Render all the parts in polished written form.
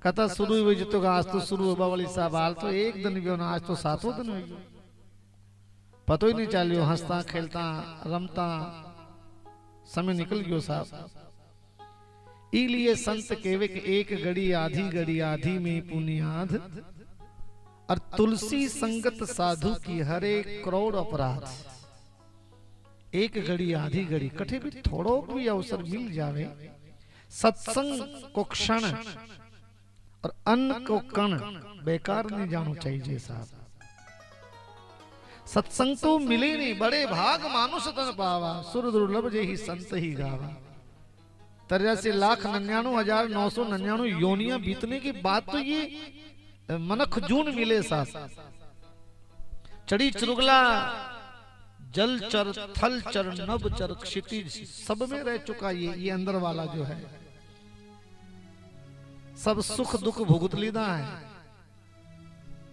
कथा शुरू हुई तो आज तो शुरू होगा वाली साहब हाल तो एक दिन भी होना, आज तो 7वां दिन हो गया, पतो ही नहीं चलियो, हंसता खेलता रमता समय निकल गयो साहब। इलिए संत केवे कि एक घड़ी आधी में पुनियाद, और तुलसी संगत साधु की हरे करोड़ अपराध। एक घड़ी आधी घड़ी कठे भी थोड़ो भी अवसर मिल जावे, सत्संग को क्षण और अन्न को कण बेकार नहीं जानो चाहिए साहब। सत्संग तो मिले नहीं, बड़े भाग मानुष तन पावा, सुर दुर्लभ जे ही संत ही गावा। 83,99,999 योनियां बीतने के बाद तो ये मनख जून मिले साहब। चढ़ी चुरुगला जल चर थल चर नभ चर क्षितिज सब में रह चुका ये अंदर वाला जो है, सब सुख दुख भुगत लीदा है।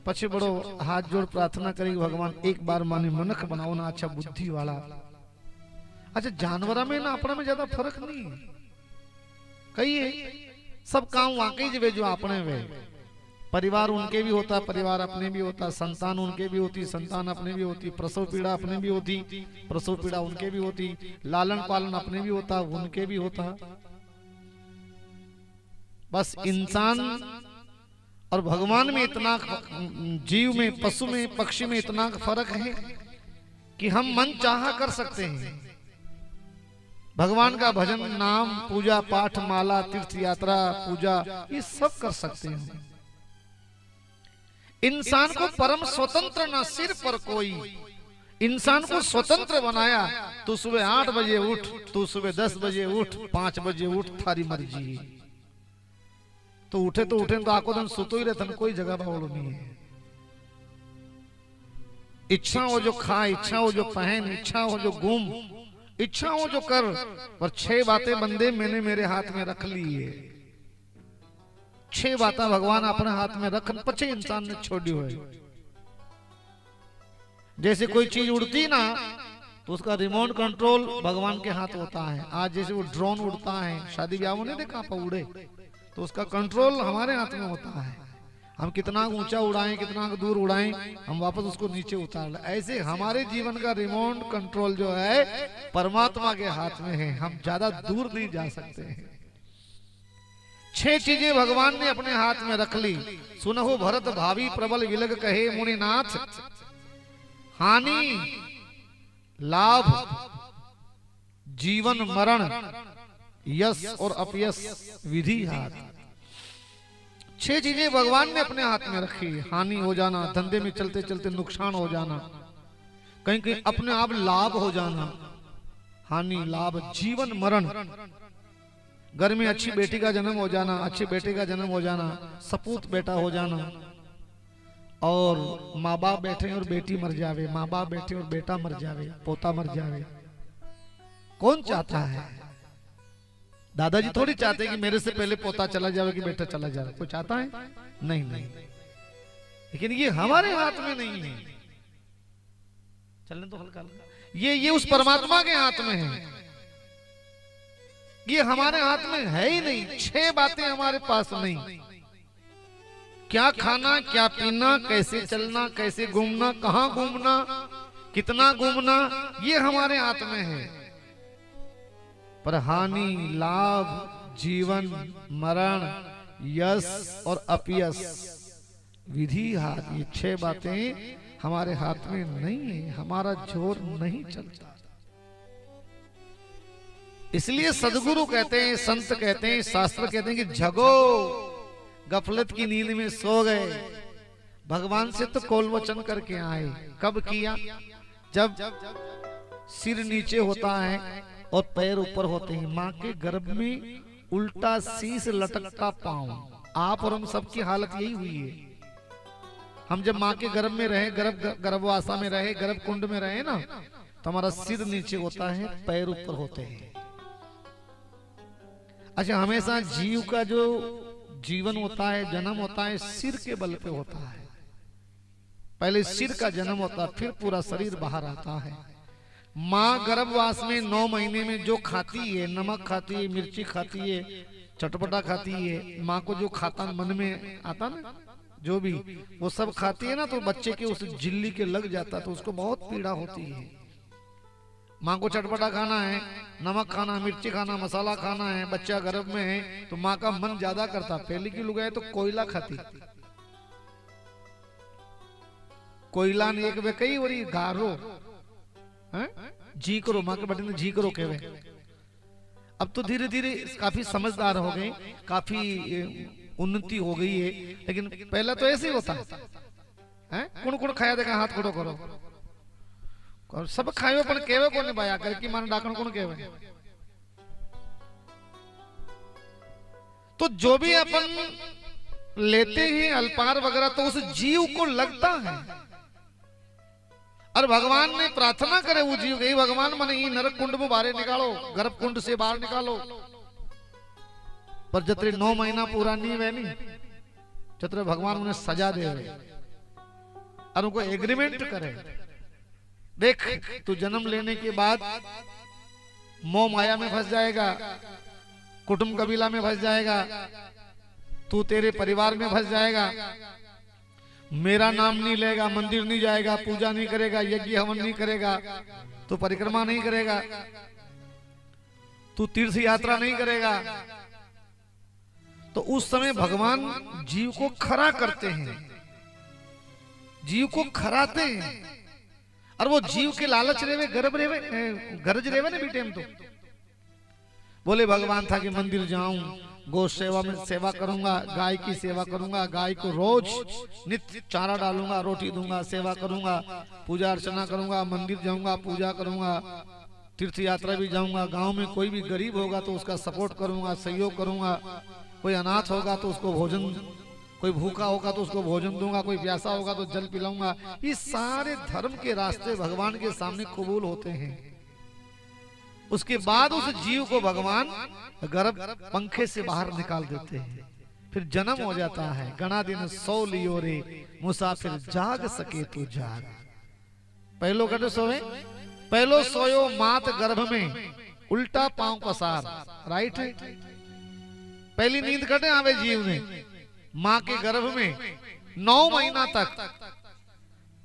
पछे बड़ो हाथ जोड़ प्रार्थना करेगी भगवान एक बार माने मनख बनाओ ना, अच्छा बुद्धि वाला। अच्छा जानवरा में ना अपने में ज्यादा फर्क नहीं है, कहिए सब काम वाकई जो जो अपने वे, परिवार उनके भी होता, परिवार अपने भी होता, संतान उनके भी होती, संतान अपने भी होती, प्रसव पीड़ा अपने भी होती, प्रसव पीड़ा उनके भी होती, लालन पालन अपने भी होता, उनके भी होता। बस इंसान और भगवान में इतना, जीव में, पशु में, पक्षी में इतना फर्क है कि हम मन चाहा कर सकते हैं। भगवान का भजन, नाम, पूजा पाठ, माला, तीर्थ यात्रा, पूजा, ये सब कर सकते हैं। इंसान को परम स्वतंत्र न सिर पर कोई, इंसान को स्वतंत्र बनाया। तू सुबह 8 बजे उठ, तू सुबह 10 बजे उठ, 5 बजे उठ, थारी मर्जी। तो उठे तो आको दिन सुतो ही रहते, कोई जगह बावड़ो नहीं है। इच्छा हो जो खा, इच्छा हो जो पहन, इच्छा हो जो घूम, इच्छा हो जो कर, पर 6 बातें बंदे मैंने मेरे हाथ में रख ली है। 6 बातें भगवान अपने हाथ में रख पचे इंसान ने छोड़ी हुए। जैसे कोई चीज उड़ती ना तो उसका रिमोट कंट्रोल भगवान के हाथ होता है। आज जैसे वो ड्रोन उड़ता है, शादी ब्याह में नहीं देखा आप उड़े, तो उसका कंट्रोल हमारे हाथ में होता है। हम कितना ऊंचा उड़ाएं, कितना दूर उड़ाएं, हम वापस उसको नीचे उतार लें। ऐसे हमारे जीवन का रिमोट कंट्रोल जो है परमात्मा के हाथ में है, हम ज्यादा दूर नहीं जा सकते हैं। 6 चीजें भगवान ने अपने हाथ में रख ली। सुनहु भरत भावी प्रबल विलग कहे मुनिनाथ, हानि लाभ जीवन मरण यश और अपयश विधि हाथ। 6 चीजें भगवान ने अपने हाथ में रखी। हानि हो जाना, धंधे में चलते चलते नुकसान हो जाना, कहीं कहीं अपने आप लाभ हो जाना, हानि लाभ जीवन मरण। घर में अच्छी बेटी का जन्म हो जाना, अच्छे बेटे का जन्म हो जाना, सपूत बेटा हो जाना, और माँ बाप बैठे और बेटी मर जावे, माँ बाप बैठे और बेटा मर जावे, पोता मर जावे। कौन चाहता है? दादाजी थोड़ी चाहते कि मेरे से पहले पोता चला जावे कि बेटा चला जावे, कोई चाहता है? नहीं नहीं। लेकिन ये हमारे हाथ में नहीं है। चलने तो हल्का हल्का, ये उस परमात्मा के हाथ में है, ये हमारे हाथ में है ही नहीं। 6 बातें हमारे पास नहीं। क्या खाना, क्या पीना, कैसे चलना, कैसे घूमना, कहां घूमना, कितना घूमना, ये हमारे हाथ में है। पर हानि लाभ जीवन मरण यश और अपयश विधि हाथ, ये 6 बातें हमारे हाथ में नहीं है, हमारा जोर नहीं चलता। इसलिए सदगुरु कहते हैं, संत कहते हैं, शास्त्र कहते हैं कि जगो, गफलत की नींद में सो गए। भगवान से तो कौल वचन करके आए। कब किया? जब सिर नीचे होता है और पैर ऊपर होते हैं। माँ के गर्भ में उल्टा शीश लटकता पांव। आप और हम सबकी हालत यही हुई है। हम जब माँ के गर्भ में रहे, गर्भवासा में रहे, गर्भ कुंड में रहे ना, तो हमारा सिर नीचे होता है, पैर ऊपर होते हैं। अच्छा, हमेशा जीव का जो जीवन होता है, जन्म होता है, सिर के बल पे होता है। पहले सिर का जन्म होता है, फिर पूरा शरीर बाहर आता है। माँ गर्भवास में 9 महीने में जो खाती है, नमक खाती है, मिर्ची खाती है, चटपटा खाती है। माँ को जो खाता मन में आता ना, जो भी वो सब खाती है ना, तो बच्चे के उस झिल्ली के लग जाता, तो उसको बहुत पीड़ा होती है। माँ को चटपटा खाना है, नमक खाना, मिर्ची खाना, मसाला खाना है, बच्चा गर्भ में है, तो माँ का मन ज्यादा करता। पहले की लुगाई तो कोयला खाती, कोयला ने एक वे कई वरी गारो जी करो, माँ के बेटे ने जी करो कहवे। अब तो धीरे धीरे काफी समझदार हो गए, काफी उन्नति हो गई है, लेकिन पहले तो ऐसे ही होता है। कुण कुण खाया देखा हाथ खड़ो करो, और सब खायो पर केवे को नहीं बाया कर कि माने डाकण कुण केवे। तो जो भी अपन लेते हैं अल्पार वगैरह, तो उस जीव को लगता है, और भगवान ने प्रार्थना करे वो जीव गई, भगवान मने ये नरक कुंड में बाहर निकालो, गर्भ कुंड से बाहर निकालो। पर जतरे 9 महीना पूरा नहीं वे नहीं, जतरे भगवान उन्हें सजा दे और उनको एग्रीमेंट करे, देख तू जन्म लेने के बाद मोह माया में फंस जाएगा, कुटुंब कबीला में फंस जाएगा, तू तेरे परिवार में फंस जाएगा, मेरा नाम नहीं लेगा, मंदिर नहीं जाएगा, पूजा नहीं करेगा, यज्ञ हवन नहीं करेगा, तो परिक्रमा नहीं करेगा, तू तीर्थ यात्रा नहीं करेगा। तो उस समय भगवान जीव को खरा करते हैं, जीव को खराते हैं, और वो जीव के लालच रेवे, गर्भ रेवे, गरज रेवे ना बीटे हम तो बोले भगवान था कि मंदिर जाऊं, गौ सेवा में सेवा करूंगा, गाय की सेवा करूंगा, गाय को रोज नित्य चारा डालूंगा, रोटी दूंगा, सेवा करूंगा, पूजा अर्चना करूंगा, मंदिर जाऊंगा, पूजा करूंगा, तीर्थ यात्रा भी जाऊंगा, गांव में कोई भी गरीब होगा तो उसका सपोर्ट करूंगा, सहयोग करूंगा, कोई अनाथ होगा तो उसको भोजन, कोई भूखा होगा तो उसको भोजन दूंगा, कोई प्यासा होगा तो जल पिलाऊंगा। ये सारे धर्म के रास्ते भगवान के सामने कबूल होते हैं। उसके बाद उस जीव को भगवान गर्भ पंखे से बाहर निकाल देते हैं, फिर जन्म हो जाता है। गणा दिन 100 लियो रे मुसाफिर जाग सके तो जाग। पहलो कटे सोए, पहलो सोयो मात गर्भ में उल्टा पांव पसार, राइट है। पहली नींद कटे आवे जीव ने मां के गर्भ में 9 महीना तक,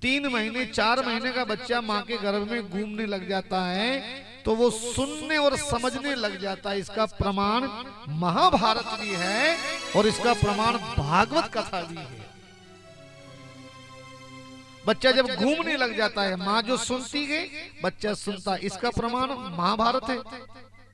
3 महीने 4 महीने का बच्चा मां के गर्भ में घूमने लग जाता है, तो वो सुनने और समझने लग जाता है। इसका प्रमाण महाभारत भी है और इसका प्रमाण भागवत कथा भी है। बच्चा जब घूमने लग जाता है, माँ जो सुनती है बच्चा सुनता, इसका प्रमाण महाभारत है।